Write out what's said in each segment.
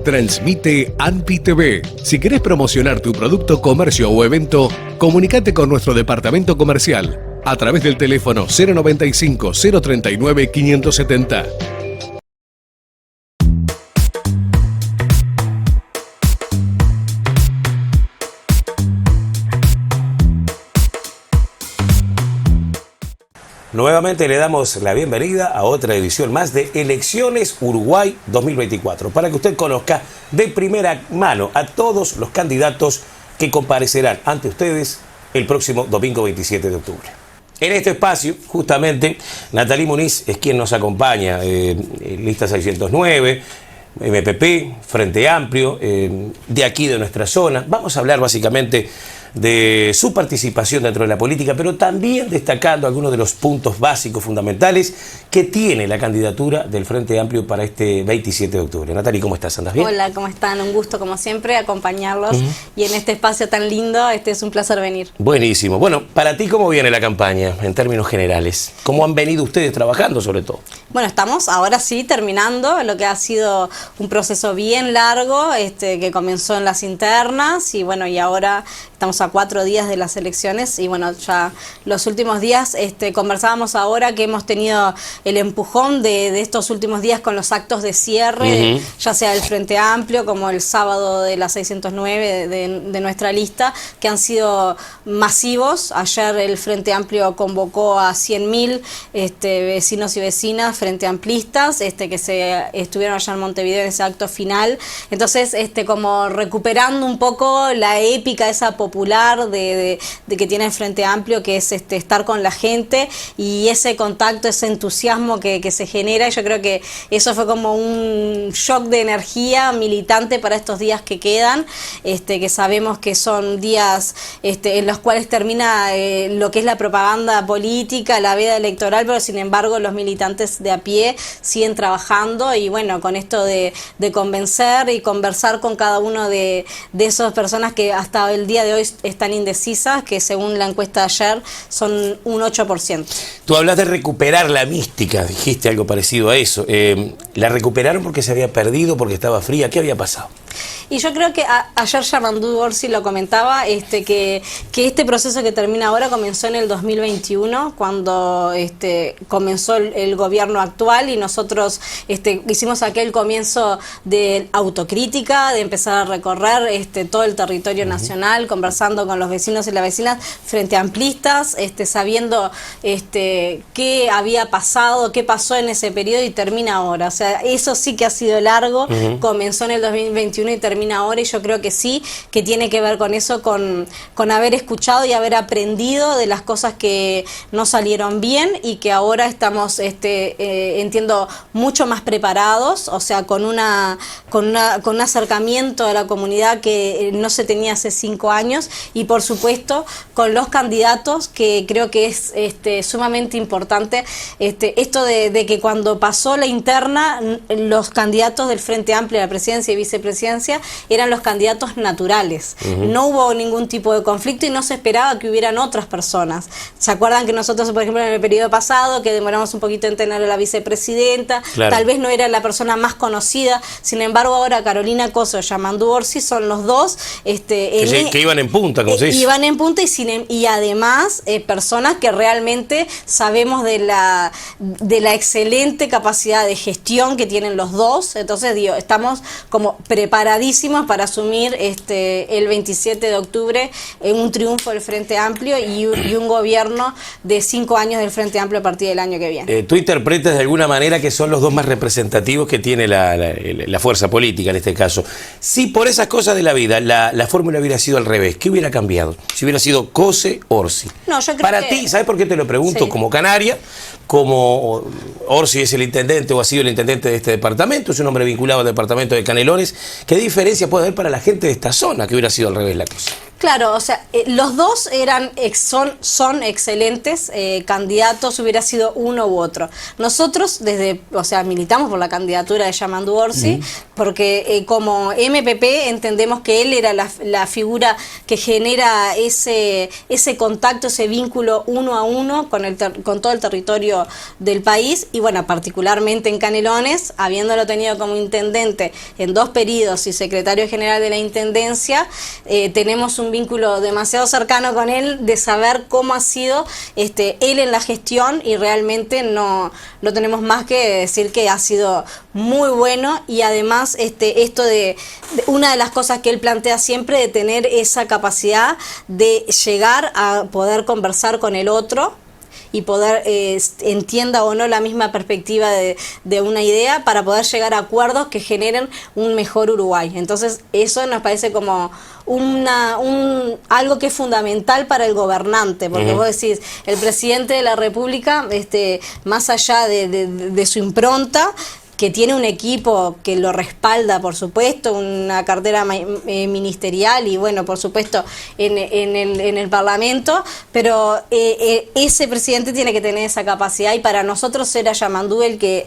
Transmite ANPI TV. Si querés promocionar tu producto, comercio o evento, comunicate con nuestro departamento comercial a través del teléfono 095 039 570. Nuevamente le damos la bienvenida a otra edición más de Elecciones Uruguay 2024, para que usted conozca de primera mano a todos los candidatos que comparecerán ante ustedes el próximo domingo 27 de octubre. En este espacio, justamente, Natalie Muniz es quien nos acompaña, lista 609, MPP, Frente Amplio, de aquí de nuestra zona. Vamos a hablar básicamente de su participación dentro de la política, pero también destacando algunos de los puntos básicos, fundamentales que tiene la candidatura del Frente Amplio para este 27 de octubre. Natalie, ¿cómo estás? ¿Andas bien? Hola, ¿cómo están? Un gusto, como siempre, acompañarlos y en este espacio tan lindo, es un placer venir. Buenísimo. Bueno, para ti, ¿cómo viene la campaña en términos generales? ¿Cómo han venido ustedes trabajando, sobre todo? Bueno, estamos ahora sí terminando lo que ha sido un proceso bien largo, que comenzó en las internas y bueno, y ahora estamos a 4 días de las elecciones y bueno, ya los últimos días conversábamos ahora que hemos tenido el empujón de estos últimos días con los actos de cierre, ya sea del Frente Amplio como el sábado de la 609 de nuestra lista, que han sido masivos. Ayer el Frente Amplio convocó a 100.000 vecinos y vecinas frente amplistas que se estuvieron allá en Montevideo en ese acto final. Entonces, como recuperando un poco la épica esa popular de que tiene el Frente Amplio, que es estar con la gente y ese contacto, ese entusiasmo que se genera. Y yo creo que eso fue como un shock de energía militante para estos días que quedan, que sabemos que son días en los cuales termina lo que es la propaganda política, la veda electoral, pero sin embargo los militantes de a pie siguen trabajando y bueno, con esto de convencer y conversar con cada uno de esas personas que hasta el día de hoy están indecisas, que según la encuesta de ayer son un 8%. Tú hablas de recuperar la mística, dijiste algo parecido a eso. ¿La recuperaron porque se había perdido, porque estaba fría? ¿Qué había pasado? Y yo creo que ayer Yamandú Orsi lo comentaba, que este proceso que termina ahora comenzó en el 2021, cuando comenzó el gobierno actual y nosotros hicimos aquel comienzo de autocrítica, de empezar a recorrer todo el territorio nacional, conversando con los vecinos y las vecinas frente amplistas, sabiendo qué había pasado, qué pasó en ese periodo y termina ahora. O sea, eso sí que ha sido largo, comenzó en el 2021 y termina ahora, y yo creo que sí, que tiene que ver con eso, con haber escuchado y haber aprendido de las cosas que no salieron bien y que ahora estamos, entiendo, mucho más preparados, o sea, con un acercamiento a la comunidad que no se tenía hace 5 años y por supuesto con los candidatos, que creo que es sumamente importante esto de que cuando pasó la interna, los candidatos del Frente Amplio a la presidencia y vicepresidencia eran los candidatos naturales. No hubo ningún tipo de conflicto y no se esperaba que hubieran otras personas. ¿Se acuerdan que nosotros, por ejemplo, en el periodo pasado, que demoramos un poquito en tener a la vicepresidenta, tal vez no era la persona más conocida, sin embargo ahora Carolina Coso y Yamandú Orsi son los dos que iban en punta, como se dice. Iban en punta y además personas que realmente sabemos de la excelente capacidad de gestión que tienen los dos. Entonces digo, estamos como preparadísimos para asumir el 27 de octubre un triunfo del Frente Amplio y un gobierno de 5 años del Frente Amplio a partir del año que viene. ¿Tú interpretas de alguna manera que son los dos más representativos que tiene la fuerza política en este caso? Si por esas cosas de la vida la fórmula hubiera sido al revés, ¿qué hubiera cambiado? Si hubiera sido Cose, Orsi. No, yo creo para ti, ¿sabes por qué te lo pregunto? Sí. Como canaria, como Orsi es el intendente o ha sido el intendente de este departamento, es un hombre vinculado al departamento de Canelones, ¿qué diferencia puede haber para la gente de esta zona que hubiera sido al revés la cosa? Claro, o sea, los dos son excelentes candidatos, hubiera sido uno u otro. Nosotros militamos por la candidatura de Yamandu Orsi, porque como MPP entendemos que él era la figura que genera ese contacto, ese vínculo uno a uno con todo el territorio del país, y bueno, particularmente en Canelones, habiéndolo tenido como intendente en 2 periodos y secretario general de la intendencia, tenemos un vínculo demasiado cercano con él de saber cómo ha sido él en la gestión, y realmente no tenemos más que decir que ha sido muy bueno. Y además esto de una de las cosas que él plantea siempre, de tener esa capacidad de llegar a poder conversar con el otro y poder entienda o no la misma perspectiva de una idea, para poder llegar a acuerdos que generen un mejor Uruguay. Entonces eso nos parece como algo que es fundamental para el gobernante, porque vos decís, el presidente de la República, más allá de su impronta, que tiene un equipo que lo respalda, por supuesto, una cartera ministerial y bueno, por supuesto, en el Parlamento, pero ese presidente tiene que tener esa capacidad, y para nosotros era Yamandu el que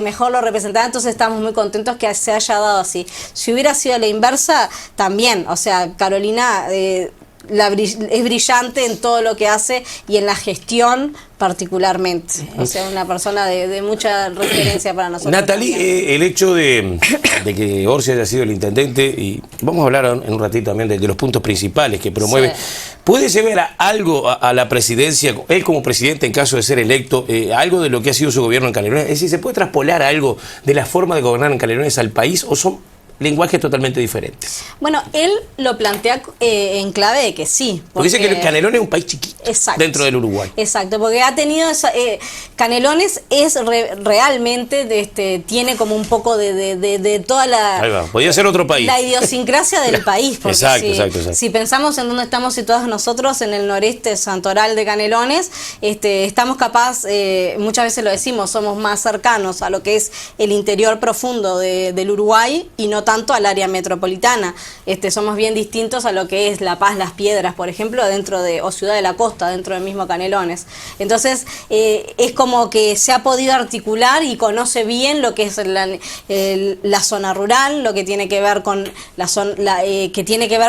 mejor lo representaba. Entonces estamos muy contentos que se haya dado así. Si hubiera sido la inversa, también, o sea, Carolina es brillante en todo lo que hace y en la gestión particularmente, o sea, una persona de mucha referencia para nosotros. Natalie, el hecho de que Orsi haya sido el intendente, y vamos a hablar en un ratito también de los puntos principales que promueve, sí. ¿Puede llevar algo a la presidencia, él como presidente en caso de ser electo, algo de lo que ha sido su gobierno en Canelones? Es decir, ¿se puede traspolar algo de la forma de gobernar en Canelones al país, o son lenguajes totalmente diferentes? Bueno, él lo plantea en clave de que sí. Porque dice que Canelones es un país chiquito. Exacto, dentro del Uruguay. Exacto, porque ha tenido Canelones es realmente tiene como un poco de toda la... Ahí va, podría ser otro país. La idiosincrasia del país. Porque exacto. Si pensamos en dónde estamos situados nosotros, en el noreste santoral de Canelones, estamos muchas veces lo decimos, somos más cercanos a lo que es el interior profundo del Uruguay, y no tanto al área metropolitana. Somos bien distintos a lo que es La Paz, Las Piedras, por ejemplo, o Ciudad de la Costa, dentro del mismo Canelones. Entonces, es como que se ha podido articular y conoce bien lo que es la zona rural, lo que tiene que ver con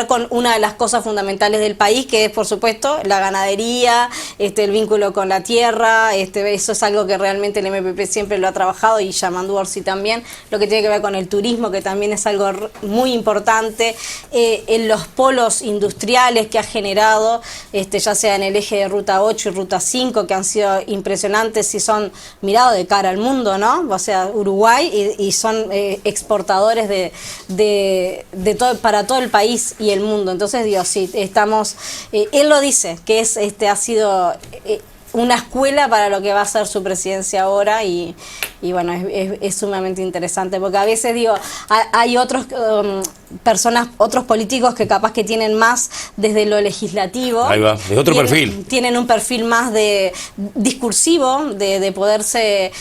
con una de las cosas fundamentales del país, que es, por supuesto, la ganadería, el vínculo con la tierra. Eso es algo que realmente el MPP siempre lo ha trabajado, y Yamandu Orsi también, lo que tiene que ver con el turismo, que también es algo muy importante, en los polos industriales que ha generado, ya sea en el eje de Ruta 8 y Ruta 5, que han sido impresionantes y son mirados de cara al mundo, ¿no? O sea, Uruguay, y son exportadores para todo el país y el mundo. Entonces, digo, sí, él lo dice, que ha sido una escuela para lo que va a ser su presidencia ahora, y bueno, es sumamente interesante, porque a veces digo, hay otros otros políticos que capaz que tienen más desde lo legislativo. Ahí va, es otro perfil. Tienen un perfil más discursivo, de poderse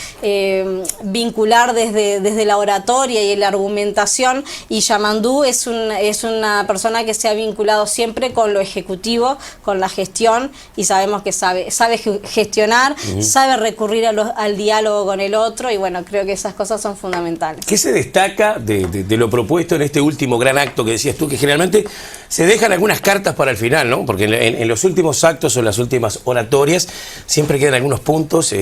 vincular desde la oratoria y la argumentación, y Yamandu es una persona que se ha vinculado siempre con lo ejecutivo, con la gestión, y sabemos que sabe gestionar, sabe recurrir al diálogo con el otro, y bueno, creo que esas cosas son fundamentales. ¿Qué se destaca de lo propuesto en este último gran acto que decías tú, que generalmente se dejan algunas cartas para el final, ¿no? Porque en los últimos actos o en las últimas oratorias siempre quedan algunos puntos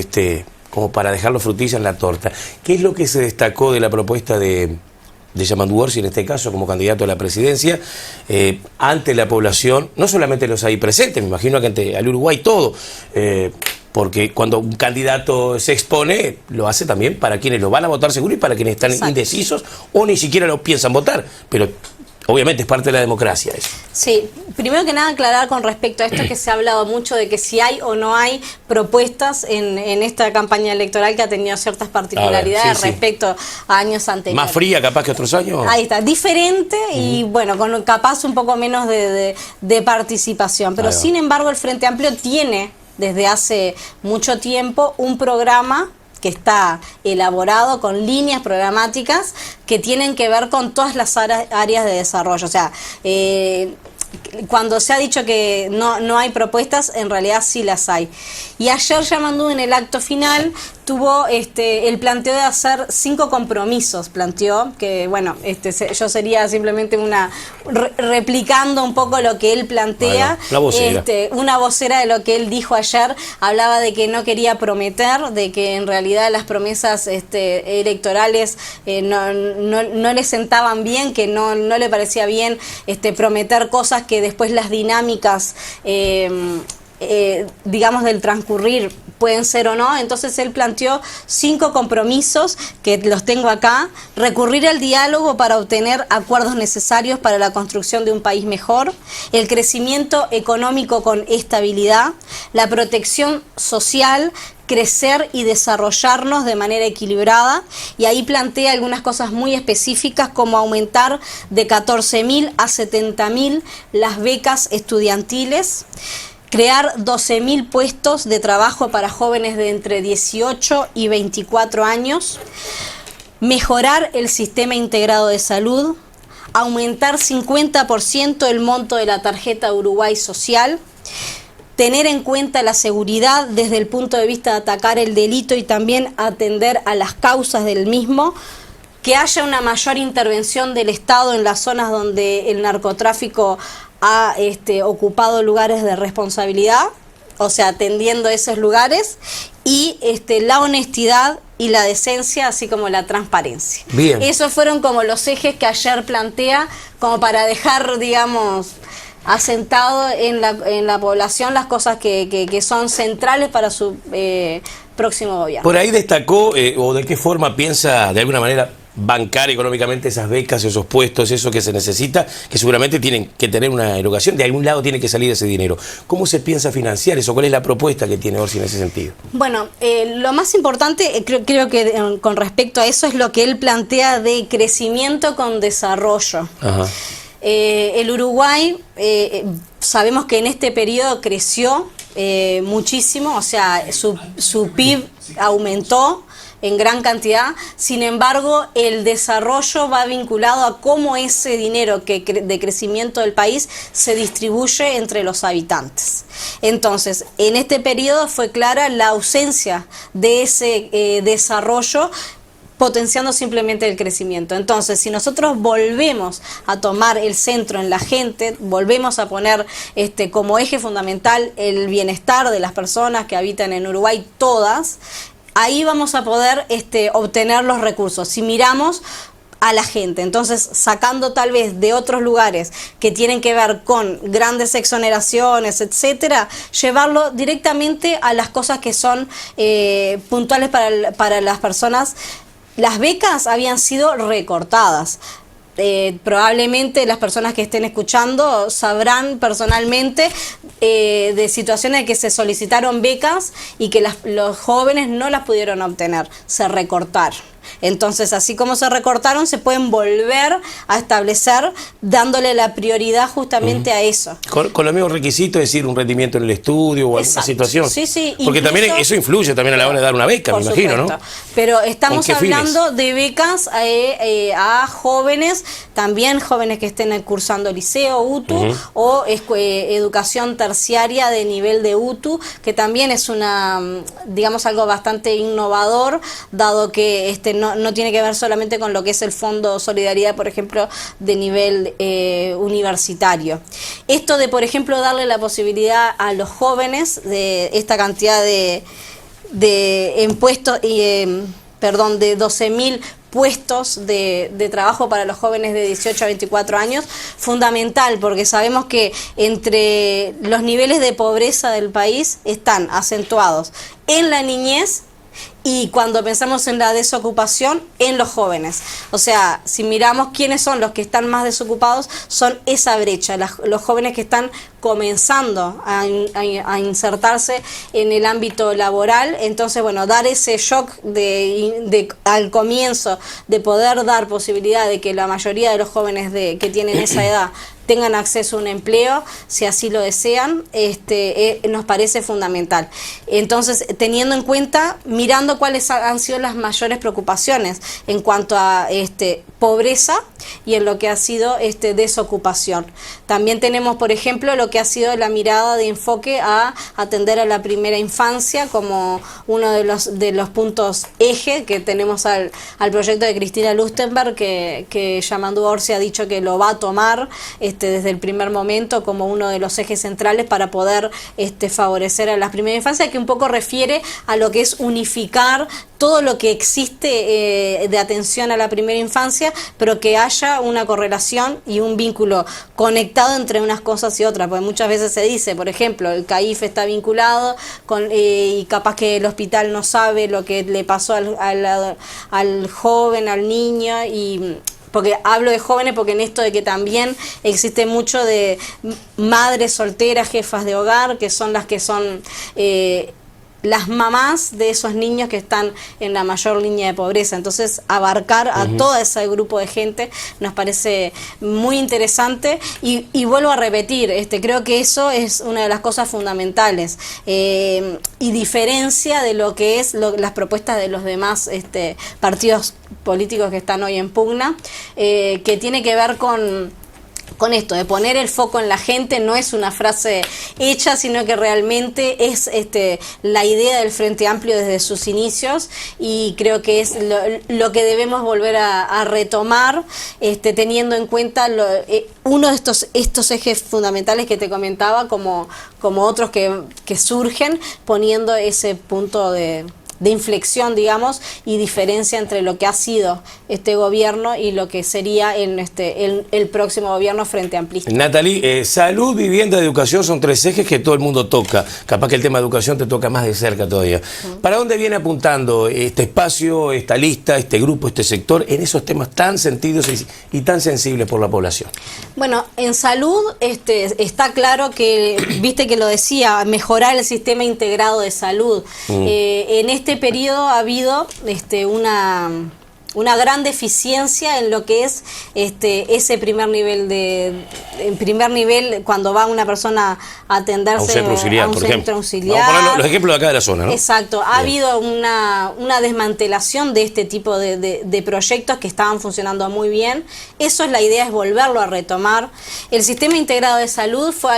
como para dejarlo frutilla en la torta? ¿Qué es lo que se destacó de la propuesta de Yamandu Orsi, en este caso como candidato a la presidencia, ante la población, no solamente los ahí presentes, me imagino que al Uruguay todo, porque cuando un candidato se expone, lo hace también para quienes lo van a votar seguro y para quienes están indecisos o ni siquiera lo piensan votar, pero obviamente es parte de la democracia eso. Sí, primero que nada aclarar con respecto a esto, que se ha hablado mucho de que si hay o no hay propuestas en esta campaña electoral, que ha tenido ciertas particularidades respecto a años anteriores. ¿Más fría capaz que otros años? Ahí está, diferente y bueno, con capaz un poco menos de participación, pero sin embargo el Frente Amplio tiene desde hace mucho tiempo un programa que está elaborado con líneas programáticas que tienen que ver con todas las áreas de desarrollo. O sea, cuando se ha dicho que no hay propuestas, en realidad sí las hay. Y ayer Yamandú, en el acto final, tuvo el planteo de hacer 5 compromisos, planteó, que bueno, yo sería simplemente replicando un poco lo que él plantea. La vocera. Una vocera de lo que él dijo ayer, hablaba de que no quería prometer, de que en realidad las promesas electorales no le sentaban bien, que no le parecía bien prometer cosas que después las dinámicas digamos del transcurrir pueden ser o no. Entonces él planteó 5 compromisos que los tengo acá: recurrir al diálogo para obtener acuerdos necesarios para la construcción de un país mejor, el crecimiento económico con estabilidad, la protección social, crecer y desarrollarnos de manera equilibrada, y ahí plantea algunas cosas muy específicas, como aumentar de 14.000 a 70.000 las becas estudiantiles, crear 12.000 puestos de trabajo para jóvenes de entre 18 y 24 años, mejorar el sistema integrado de salud, aumentar 50% el monto de la tarjeta Uruguay Social, tener en cuenta la seguridad desde el punto de vista de atacar el delito y también atender a las causas del mismo, que haya una mayor intervención del Estado en las zonas donde el narcotráfico ha ocupado lugares de responsabilidad, o sea, atendiendo esos lugares, y la honestidad y la decencia, así como la transparencia. Bien. Esos fueron como los ejes que ayer plantea, como para dejar, digamos, asentado en la población las cosas que son centrales para su próximo gobierno. Por ahí destacó, o de qué forma piensa de alguna manera bancar económicamente esas becas, esos puestos, eso que se necesita, que seguramente tienen que tener una erogación, de algún lado tiene que salir ese dinero. ¿Cómo se piensa financiar eso? ¿Cuál es la propuesta que tiene Orsi en ese sentido? Bueno, lo más importante, creo que con respecto a eso, es lo que él plantea de crecimiento con desarrollo. Ajá. El Uruguay, sabemos que en este periodo creció muchísimo, o sea, su PIB aumentó en gran cantidad. Sin embargo, el desarrollo va vinculado a cómo ese dinero de crecimiento del país se distribuye entre los habitantes. Entonces, en este periodo fue clara la ausencia de ese desarrollo, potenciando simplemente el crecimiento. Entonces, si nosotros volvemos a tomar el centro en la gente, volvemos a poner como eje fundamental el bienestar de las personas que habitan en Uruguay, todas, ahí vamos a poder obtener los recursos. Si miramos a la gente, entonces sacando tal vez de otros lugares que tienen que ver con grandes exoneraciones, etcétera, llevarlo directamente a las cosas que son puntuales para las personas. Las becas habían sido recortadas. Probablemente las personas que estén escuchando sabrán personalmente de situaciones en que se solicitaron becas y que los jóvenes no las pudieron obtener, se recortaron. Entonces, así como se recortaron, se pueden volver a establecer dándole la prioridad justamente a eso. Con los mismos requisitos, es decir, un rendimiento en el estudio o alguna situación. Sí, sí. Porque incluso, también eso influye también a la hora de dar una beca, me imagino, supuesto, ¿no? Pero estamos hablando fines? de becas a jóvenes, también jóvenes que estén cursando liceo, UTU, o educación terciaria de nivel de UTU, que también es digamos, algo bastante innovador, dado que no tiene que ver solamente con lo que es el Fondo Solidaridad, por ejemplo, de nivel universitario. Esto de, por ejemplo, darle la posibilidad a los jóvenes de esta cantidad de impuestos, de 12.000 puestos de trabajo para los jóvenes de 18 a 24 años, fundamental, porque sabemos que entre los niveles de pobreza del país están acentuados en la niñez, y cuando pensamos en la desocupación, en los jóvenes. O sea, si miramos quiénes son los que están más desocupados, son esa brecha, los jóvenes que están comenzando a insertarse en el ámbito laboral. Entonces, bueno, dar ese shock al comienzo, de poder dar posibilidad de que la mayoría de los jóvenes que tienen esa edad tengan acceso a un empleo, si así lo desean, nos parece fundamental. Entonces, teniendo en cuenta, mirando cuáles han sido las mayores preocupaciones en cuanto a pobreza y en lo que ha sido desocupación. También tenemos, por ejemplo, lo que ha sido la mirada de enfoque a atender a la primera infancia como uno de los puntos eje que tenemos al proyecto de Cristina Lustenberg, que Yamandu Orsi ha dicho que lo va a tomar desde el primer momento como uno de los ejes centrales para poder favorecer a la primera infancia, que un poco refiere a lo que es unificar todo lo que existe de atención a la primera infancia, pero que haya una correlación y un vínculo conectado entre unas cosas y otras, porque muchas veces se dice, por ejemplo, el CAIF está vinculado y capaz que el hospital no sabe lo que le pasó al joven, al niño, y porque hablo de jóvenes porque en esto de que también existe mucho de madres solteras, jefas de hogar, que son las que son las mamás de esos niños que están en la mayor línea de pobreza. Entonces, abarcar a todo ese grupo de gente nos parece muy interesante y vuelvo a repetir, creo que eso es una de las cosas fundamentales y diferencia de lo que es las propuestas de los demás partidos políticos que están hoy en pugna, que tiene que ver con esto, de poner el foco en la gente. No es una frase hecha, sino que realmente es la idea del Frente Amplio desde sus inicios, y creo que es lo que debemos volver a retomar, teniendo en cuenta uno de estos ejes fundamentales que te comentaba, como otros que surgen, poniendo ese punto de inflexión, digamos, y diferencia entre lo que ha sido este gobierno y lo que sería el próximo gobierno Frente Amplista. Natalie, salud, vivienda, educación son tres ejes que todo el mundo toca. Capaz que el tema de educación te toca más de cerca todavía. ¿Para dónde viene apuntando este espacio, esta lista, este grupo, este sector en esos temas tan sentidos y tan sensibles por la población? Bueno, en salud está claro que, viste que lo decía, mejorar el sistema integrado de salud. En este periodo ha habido una gran deficiencia en lo que es ese primer nivel cuando va una persona a atenderse a un centro auxiliar, por ejemplo. Vamos a poner los ejemplos de acá de la zona, ¿no? Exacto, ha habido una desmantelación de este tipo de proyectos que estaban funcionando muy bien. Eso es la idea, es volverlo a retomar. El sistema integrado de salud fue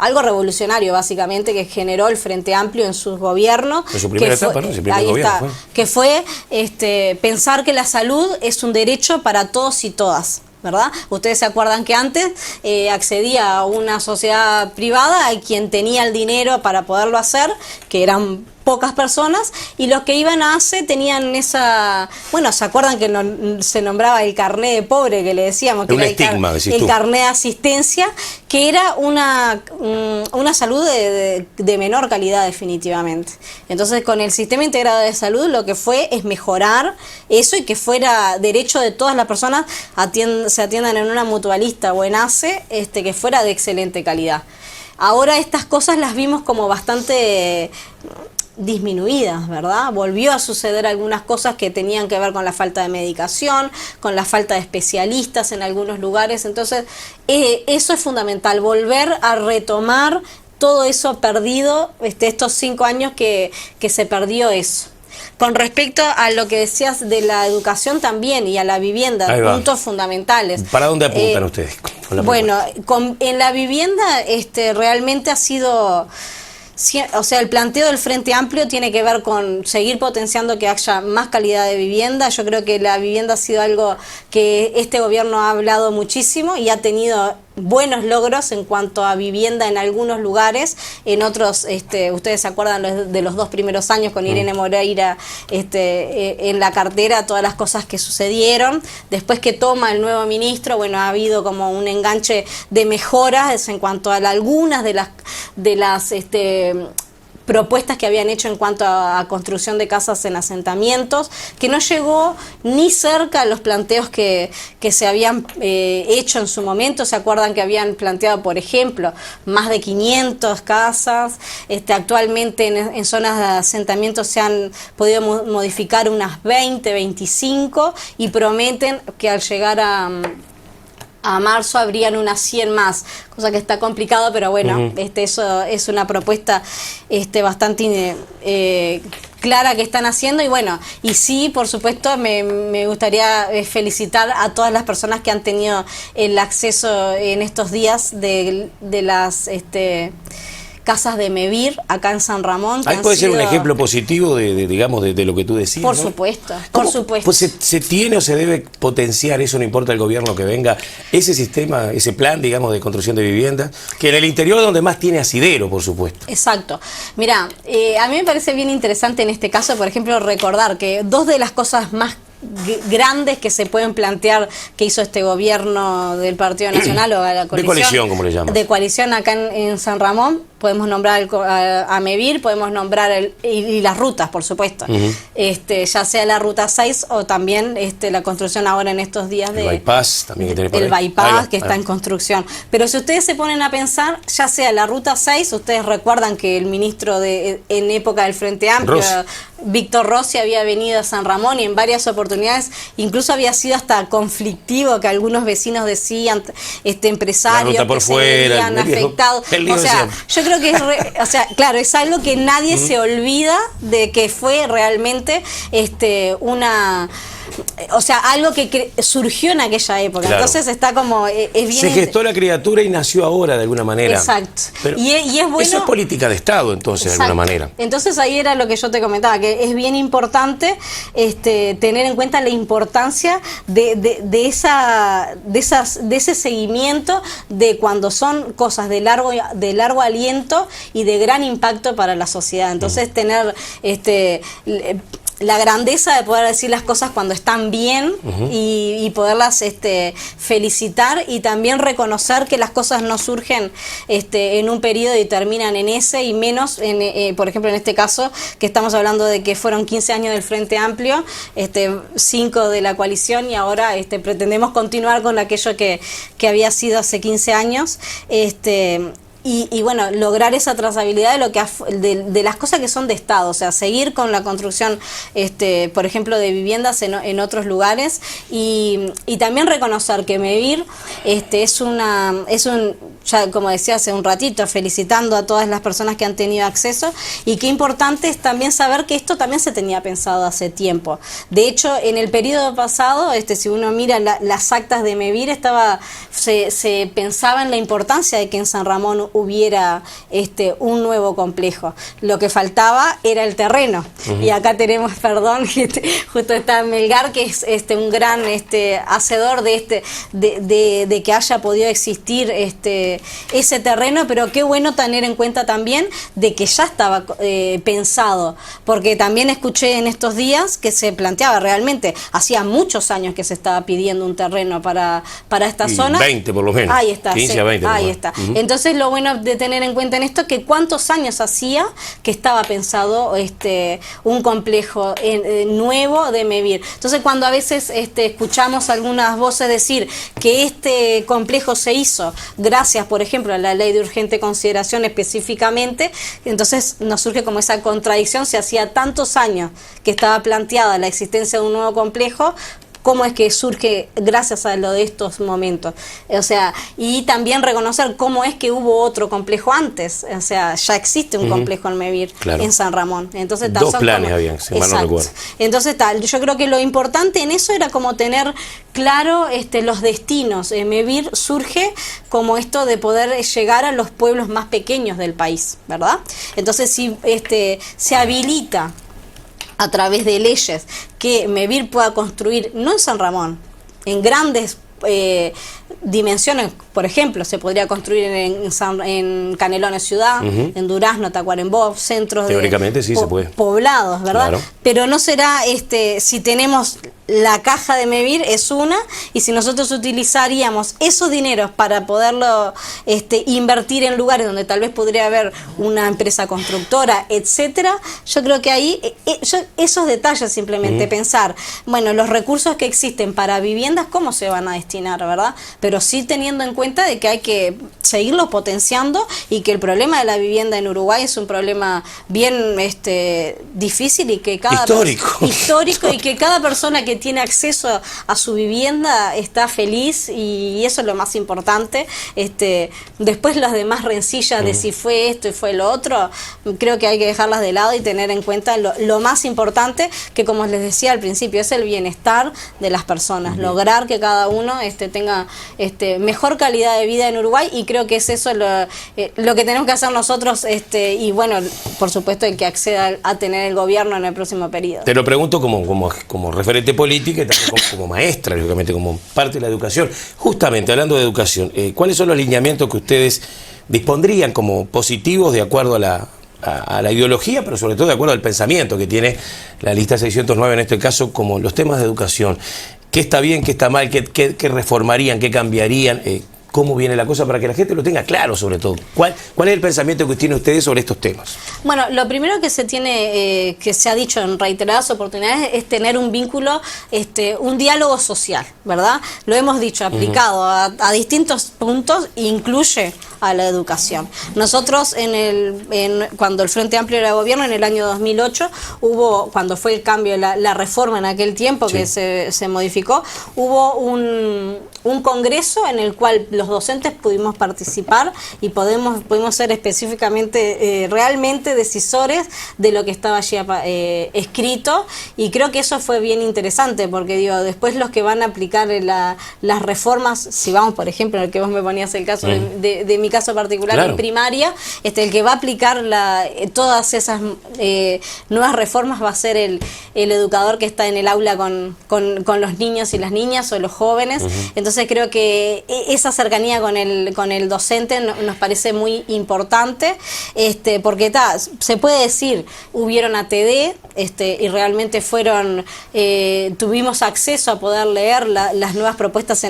algo revolucionario, básicamente, que generó el Frente Amplio en sus gobiernos. En su primera etapa, ¿no? Que fue pensar que la salud es un derecho para todos y todas, ¿verdad? Ustedes se acuerdan que antes accedía a una sociedad privada y quien tenía el dinero para poderlo hacer, que eran pocas personas, y los que iban a ACE tenían bueno, ¿se acuerdan que se nombraba el carné de pobre, que le decíamos? Que era un estigma, el carné de asistencia, que era una salud de menor calidad definitivamente. Entonces, con el sistema integrado de salud lo que fue es mejorar eso y que fuera derecho de todas las personas se atiendan en una mutualista o en ACE, que fuera de excelente calidad. Ahora estas cosas las vimos como bastante disminuidas, ¿verdad? Volvió a suceder algunas cosas que tenían que ver con la falta de medicación, con la falta de especialistas en algunos lugares. Entonces, eso es fundamental, volver a retomar todo eso perdido, estos 5 años que se perdió eso. Con respecto a lo que decías de la educación también y a la vivienda, puntos fundamentales. ¿Para dónde apuntan ustedes? Bueno, en la vivienda realmente ha sido... O sea, el planteo del Frente Amplio tiene que ver con seguir potenciando que haya más calidad de vivienda. Yo creo que la vivienda ha sido algo que este gobierno ha hablado muchísimo y ha tenido buenos logros en cuanto a vivienda en algunos lugares. En otros, ustedes se acuerdan de los 2 primeros años con Irene Moreira en la cartera, todas las cosas que sucedieron. Después que toma el nuevo ministro, bueno, ha habido como un enganche de mejoras en cuanto a algunas de las propuestas que habían hecho en cuanto a construcción de casas en asentamientos, que no llegó ni cerca a los planteos que se habían hecho en su momento. ¿Se acuerdan que habían planteado, por ejemplo, más de 500 casas? Actualmente en zonas de asentamiento se han podido modificar unas 20, 25 y prometen que al llegar a marzo habrían unas 100 más, cosa que está complicado, pero bueno, eso es una propuesta bastante clara que están haciendo. Y bueno, y sí, por supuesto, me gustaría felicitar a todas las personas que han tenido el acceso en estos días de las casas de MEVIR acá en San Ramón. Ahí puede ser un ejemplo positivo digamos, de lo que tú decías. Por ¿no? supuesto, por supuesto. Pues se tiene o se debe potenciar eso, no importa el gobierno que venga, ese sistema, ese plan, digamos, de construcción de viviendas, que en el interior es donde más tiene asidero, por supuesto. Exacto. Mira, a mí me parece bien interesante en este caso, por ejemplo, recordar que dos de las cosas más grandes que se pueden plantear que hizo este gobierno del Partido Nacional o la coalición, de coalición, como le llaman, de coalición acá en San Ramón, podemos nombrar a MEVIR, podemos nombrar y las rutas, por supuesto, ya sea la ruta 6 o también la construcción ahora en estos días el bypass también que tiene por el ahí. bypass que está en construcción. Pero si ustedes se ponen a pensar, ya sea la ruta 6, ustedes recuerdan que el ministro en época del Frente Amplio, Víctor Rossi, había venido a San Ramón y en varias oportunidades incluso había sido hasta conflictivo, que algunos vecinos decían, empresarios que se veían afectados. O sea, yo creo que claro, es algo que nadie se olvida de que fue realmente algo que surgió en aquella época. Claro. Entonces está como se gestó la criatura y nació ahora de alguna manera. Exacto. Pero y es bueno, eso es política de Estado, entonces. Exacto. De alguna manera. Entonces ahí era lo que yo te comentaba, que es bien importante tener en cuenta la importancia de ese seguimiento de cuando son cosas de largo aliento y de gran impacto para la sociedad. Entonces tener la grandeza de poder decir las cosas cuando están bien y poderlas felicitar, y también reconocer que las cosas no surgen en un periodo y terminan en ese, y menos, por ejemplo, en este caso, que estamos hablando de que fueron 15 años del Frente Amplio, 5 de la coalición, y ahora pretendemos continuar con aquello que había sido hace 15 años. Y bueno, lograr esa trazabilidad de las cosas que son de Estado, o sea, seguir con la construcción, por ejemplo, de viviendas en otros lugares, y también reconocer que MEVIR ya como decía hace un ratito, felicitando a todas las personas que han tenido acceso, y qué importante es también saber que esto también se tenía pensado hace tiempo. De hecho, en el periodo pasado, si uno mira las actas de MEVIR, se pensaba en la importancia de que en San Ramón hubiera un nuevo complejo. Lo que faltaba era el terreno. Y acá tenemos, perdón, justo está Melgar, que es un gran hacedor de que haya podido existir ese terreno, pero qué bueno tener en cuenta también de que ya estaba pensado, porque también escuché en estos días que se planteaba realmente, hacía muchos años que se estaba pidiendo un terreno para esta zona. 20 por lo menos. Ahí está, 15 sí, a 20. Ahí está. Entonces lo bueno de tener en cuenta en esto, que cuántos años hacía que estaba pensado un complejo nuevo de MEVIR. Entonces cuando a veces escuchamos algunas voces decir que este complejo se hizo gracias, por ejemplo, a la ley de urgente consideración específicamente, entonces nos surge como esa contradicción: si hacía tantos años que estaba planteada la existencia de un nuevo complejo, ¿cómo es que surge gracias a lo de estos momentos? O sea, y también reconocer cómo es que hubo otro complejo antes. O sea, ya existe un complejo en MEVIR, claro, en San Ramón. Entonces, dos planes habían, si mal no recuerdo. Entonces, yo creo que lo importante en eso era como tener claro los destinos. MEVIR surge como esto de poder llegar a los pueblos más pequeños del país, ¿verdad? Entonces, si se habilita a través de leyes que MEVIR pueda construir, no en San Ramón, en grandes dimensiones, por ejemplo, se podría construir en Canelones Ciudad, en Durazno, Tacuarembó, centros teóricamente sí se puede, poblados, ¿verdad? Claro. Pero no será, si tenemos la caja de MEVIR es una, y si nosotros utilizaríamos esos dineros para poderlo invertir en lugares donde tal vez podría haber una empresa constructora, etcétera, yo creo que ahí esos detalles simplemente, pensar, bueno, los recursos que existen para viviendas, ¿cómo se van a destinar, verdad? Pero sí teniendo en cuenta de que hay que seguirlo potenciando, y que el problema de la vivienda en Uruguay es un problema bien difícil, y que histórico, y que cada persona que tiene acceso a su vivienda está feliz y eso es lo más importante. Después las demás rencillas de si fue esto y fue lo otro, creo que hay que dejarlas de lado y tener en cuenta lo más importante, que como les decía al principio, es el bienestar de las personas, lograr que cada uno tenga mejor calidad de vida en Uruguay, y creo que es eso lo que tenemos que hacer nosotros, y bueno, por supuesto el que acceda a tener el gobierno en el próximo periodo. Te lo pregunto como referente política y también como maestra, lógicamente, como parte de la educación. Justamente, hablando de educación, ¿cuáles son los lineamientos que ustedes dispondrían como positivos de acuerdo a la ideología, pero sobre todo de acuerdo al pensamiento que tiene la lista 609 en este caso, como los temas de educación? ¿Qué está bien, qué está mal, qué reformarían, qué cambiarían? ¿Cómo viene la cosa para que la gente lo tenga claro, sobre todo? ¿Cuál es el pensamiento que tienen ustedes sobre estos temas? Bueno, lo primero que se tiene, que se ha dicho en reiteradas oportunidades, es tener un vínculo, un diálogo social, ¿verdad? Lo hemos dicho, aplicado a distintos puntos, incluye a la educación. Nosotros, cuando el Frente Amplio era gobierno, en el año 2008, cuando fue el cambio, la reforma en aquel tiempo que se modificó, hubo un congreso en el cual los docentes pudimos participar y pudimos ser específicamente, realmente decisores de lo que estaba allí escrito, y creo que eso fue bien interesante, porque después los que van a aplicar las reformas, si vamos por ejemplo, en el que vos me ponías el caso de mi caso particular, claro, en primaria, el que va a aplicar todas esas nuevas reformas va a ser el educador que está en el aula con los niños y las niñas o los jóvenes. Entonces creo que esa cercanía con el docente nos parece muy importante, porque se puede decir, hubieron ATD, y realmente tuvimos acceso a poder leer las nuevas propuestas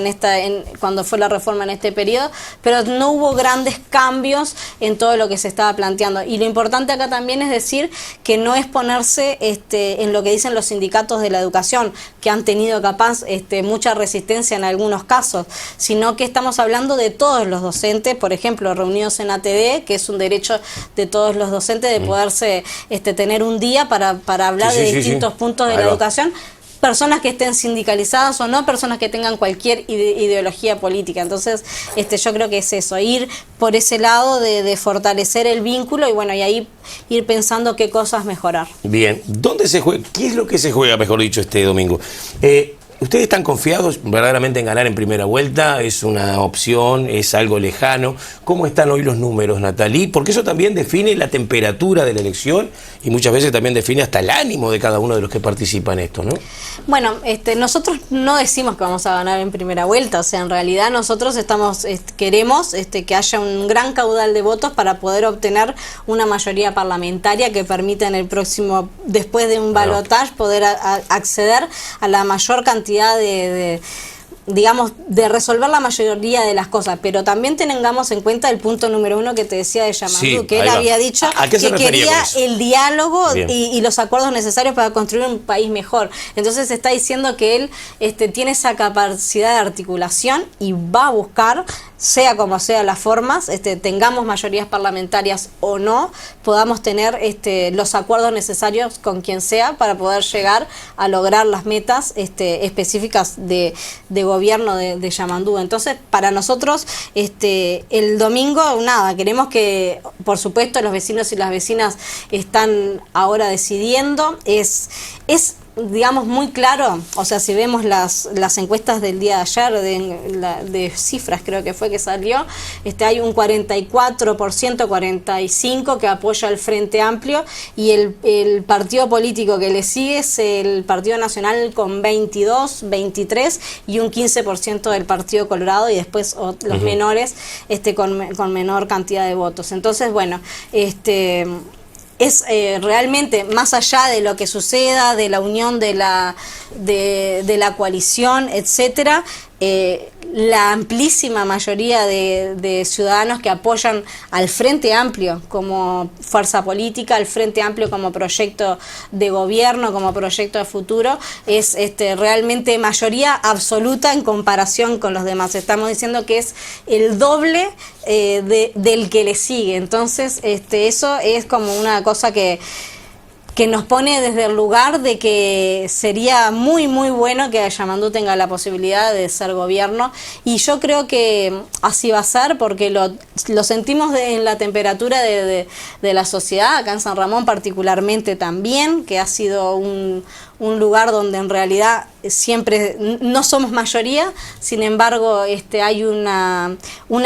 cuando fue la reforma en este periodo, pero no hubo grandes cambios en todo lo que se estaba planteando. Y lo importante acá también es decir que no es ponerse en lo que dicen los sindicatos de la educación, que han tenido capaz mucha resistencia en algunos casos, sino que estamos hablando de todos los docentes, por ejemplo, reunidos en ATD, que es un derecho de todos los docentes de poderse tener un día para hablar de distintos puntos de la educación, personas que estén sindicalizadas o no, personas que tengan cualquier ideología política. Entonces, yo creo que es eso, ir por ese lado de fortalecer el vínculo y bueno, y ahí ir pensando qué cosas mejorar. Bien, ¿dónde se juega? ¿Qué es lo que se juega, mejor dicho, este domingo? ¿Ustedes están confiados verdaderamente en ganar en primera vuelta? ¿Es una opción? ¿Es algo lejano? ¿Cómo están hoy los números, Natalí? Porque eso también define la temperatura de la elección y muchas veces también define hasta el ánimo de cada uno de los que participan en esto, ¿no? Bueno, nosotros no decimos que vamos a ganar en primera vuelta, o sea, en realidad nosotros queremos que haya un gran caudal de votos para poder obtener una mayoría parlamentaria que permita en el próximo, después de un balotaje, poder acceder a la mayor cantidad digamos, de resolver la mayoría de las cosas, pero también tengamos en cuenta el punto número 1 que te decía de Yamandu, que él había dicho que quería el diálogo y los acuerdos necesarios para construir un país mejor. Entonces está diciendo que él tiene esa capacidad de articulación y va a buscar, sea como sea las formas, tengamos mayorías parlamentarias o no, podamos tener los acuerdos necesarios con quien sea para poder llegar a lograr las metas específicas de gobierno de Yamandu. Entonces, para nosotros, el domingo, nada, queremos que, por supuesto, los vecinos y las vecinas están ahora decidiendo, es digamos, muy claro, o sea, si vemos las encuestas del día de ayer, de cifras creo que fue que salió, hay un 44%, 45% que apoya al Frente Amplio, y el partido político que le sigue es el Partido Nacional con 22, 23 y un 15% del Partido Colorado, y después los menores con menor cantidad de votos. Entonces, bueno, es realmente, más allá de lo que suceda, de la unión de la coalición, etcétera, la amplísima mayoría de ciudadanos que apoyan al Frente Amplio como fuerza política, al Frente Amplio como proyecto de gobierno, como proyecto de futuro, es realmente mayoría absoluta en comparación con los demás. Estamos diciendo que es el doble del que le sigue. Entonces, eso es como una cosa que que nos pone desde el lugar de que sería muy muy bueno que Yamandú tenga la posibilidad de ser gobierno, y yo creo que así va a ser porque lo sentimos en la temperatura de la sociedad, acá en San Ramón particularmente también, que ha sido un lugar donde en realidad siempre no somos mayoría, sin embargo hay una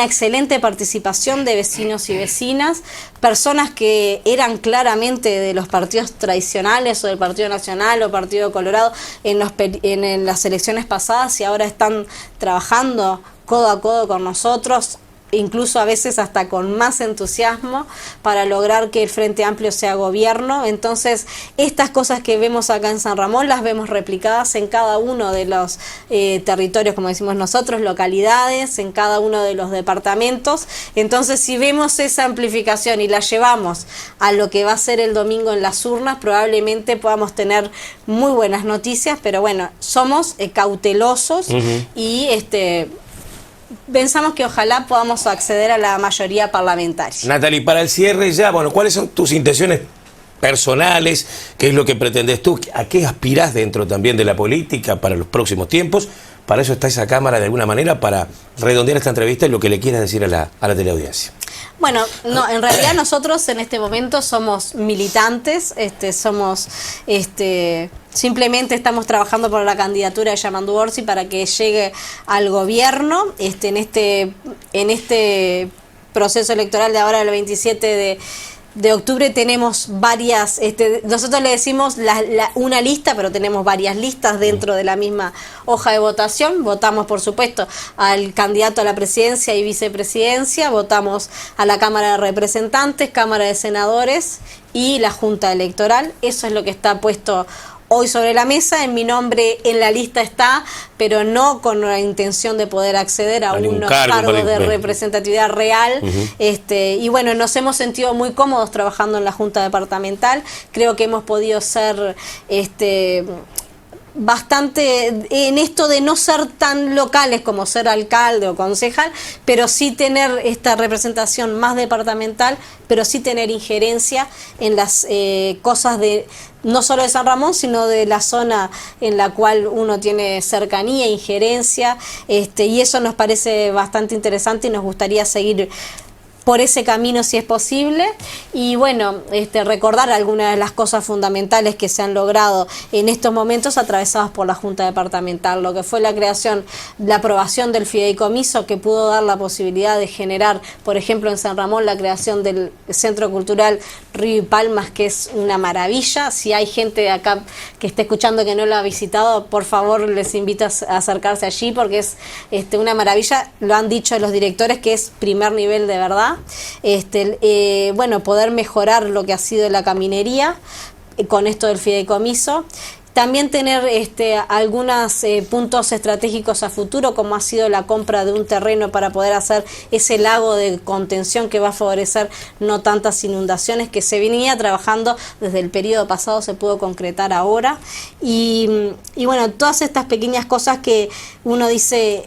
excelente participación de vecinos y vecinas, personas que eran claramente de los partidos tradicionales o del Partido Nacional o Partido Colorado en las elecciones pasadas, y ahora están trabajando codo a codo con nosotros, incluso a veces hasta con más entusiasmo, para lograr que el Frente Amplio sea gobierno. Entonces, estas cosas que vemos acá en San Ramón las vemos replicadas en cada uno de los territorios, como decimos nosotros, localidades, en cada uno de los departamentos. Entonces, si vemos esa amplificación y la llevamos a lo que va a ser el domingo en las urnas, probablemente podamos tener muy buenas noticias, pero bueno, somos cautelosos y pensamos que ojalá podamos acceder a la mayoría parlamentaria. Natalie, para el cierre ya, bueno, ¿cuáles son tus intenciones personales? ¿Qué es lo que pretendes tú? ¿A qué aspirás dentro también de la política para los próximos tiempos? Para eso está esa cámara de alguna manera, para redondear esta entrevista y lo que le quieras decir a la teleaudiencia. Bueno, no, en realidad nosotros en este momento somos militantes, simplemente estamos trabajando por la candidatura de Yamandú Orsi para que llegue al gobierno. En este proceso electoral de ahora, el 27 de octubre, tenemos varias, nosotros le decimos una lista, pero tenemos varias listas dentro de la misma hoja de votación. Votamos, por supuesto, al candidato a la presidencia y vicepresidencia, votamos a la Cámara de Representantes, Cámara de Senadores y la Junta Electoral. Eso es lo que está puesto hoy sobre la mesa. En mi nombre en la lista está, pero no con la intención de poder acceder a unos cargos de representatividad real. Y bueno, nos hemos sentido muy cómodos trabajando en la Junta Departamental. Creo que hemos podido ser bastante en esto de no ser tan locales como ser alcalde o concejal, pero sí tener esta representación más departamental, pero sí tener injerencia en las cosas de no solo de San Ramón, sino de la zona en la cual uno tiene cercanía, injerencia, y eso nos parece bastante interesante y nos gustaría seguir por ese camino si es posible. Y bueno, recordar algunas de las cosas fundamentales que se han logrado en estos momentos atravesados por la Junta Departamental, lo que fue la creación, la aprobación del fideicomiso, que pudo dar la posibilidad de generar, por ejemplo en San Ramón, la creación del Centro Cultural Río y Palmas, que es una maravilla. Si hay gente de acá que esté escuchando que no lo ha visitado, por favor les invito a acercarse allí, porque es una maravilla. Lo han dicho los directores que es primer nivel de verdad. Bueno, poder mejorar lo que ha sido la caminería con esto del fideicomiso. También tener algunos puntos estratégicos a futuro, como ha sido la compra de un terreno para poder hacer ese lago de contención que va a favorecer no tantas inundaciones, que se venía trabajando desde el periodo pasado, se pudo concretar ahora. Y bueno, todas estas pequeñas cosas que uno dice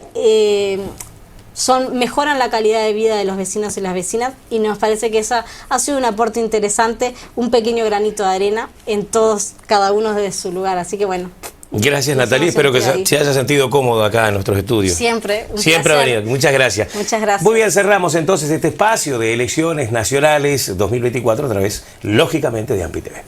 mejoran la calidad de vida de los vecinos y las vecinas, y nos parece que esa ha sido un aporte interesante, un pequeño granito de arena en todos, cada uno desde su lugar. Así que bueno. Gracias, Natalie, espero que se haya sentido cómodo acá en nuestros estudios. Siempre. Siempre ha venido. Muchas gracias. Muchas gracias. Muy bien, cerramos entonces este espacio de elecciones nacionales 2024 a través, lógicamente, de AMPI TV.